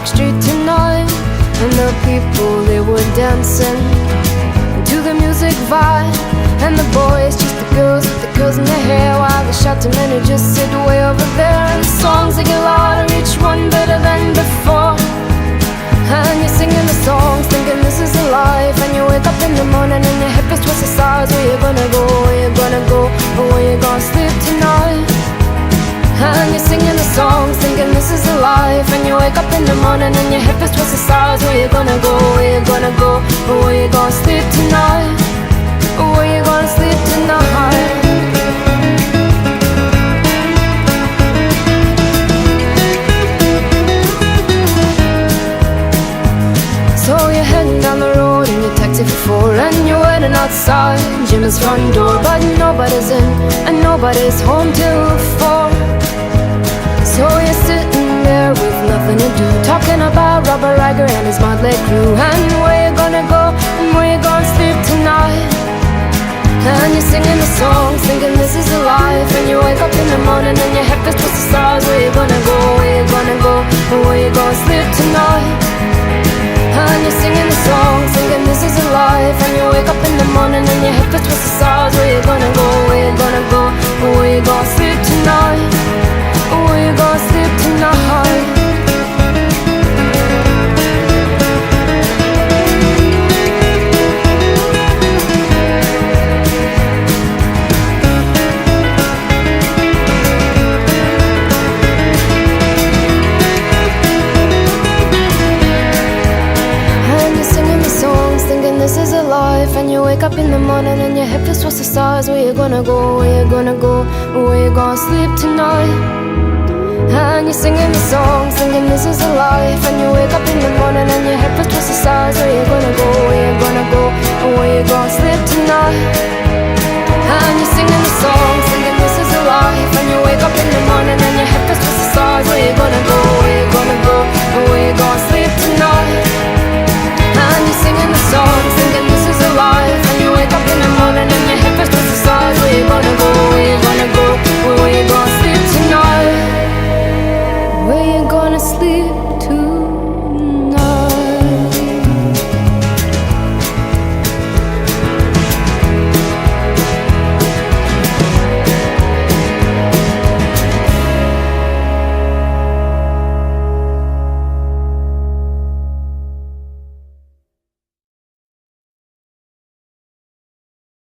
Street tonight, and the people, they were dancing to the music vibe. And the boys chased the girls with the curls in their hair, while the shouting men who just sit way over there. And the songs, they get louder, each one better than before. And you're singing the songs, thinking this is a life. And you wake up in the morning and your hip is twisted sides. Where you gonna go, where you gonna go, or where you gonna sleep tonight? And you're singing the songs, thinking this is a life. And you wake up in the morning and your hip is twisted sides. Where you gonna go, where you gonna go, or where you gonna sleep tonight? Or where you gonna sleep tonight? So you're heading down the road in your taxi for 4, and you're waiting outside Jim's front door, but nobody's in and nobody's home till 4. So you're sitting there with nothing to do, talking about Robert Riger and his motley crew, and where you gonna go and where you gonna sleep tonight. And you're singing the songs, thinking this is a life. And you wake up in the morning and your head is twisted sides. Where you gonna go, where you gonna go, and where you gonna sleep tonight? And you're singing the songs, thinking this is a life. And you wake up in the morning and your hip is twisted sides. Where you gonna go, where you gonna go, and where you gonna sleep tonight? Or where you gonna sleep tonight? This is a life. And you wake up in the morning and your hip is twisted sides. Where you gonna go, where you gonna go, where you gonna sleep tonight? And you're singing the songs, thinking this is a life. And you wake up in the morning and your hip is twisted sides. Where you gonna go, where you gonna go, where you gonna sleep tonight? And you're singing the songs, thinking this is a life. And you wake up in the morning and your hip is twisted sides. Where you gonna go, where you gonna go, where you gonna sleep tonight? And you're singing the songs, thinking this is a life. And you wake up in the morning and your hip is twisted sides. Where you gonna go, where you gonna go, where you gonna sleep tonight? Where you gonna sleep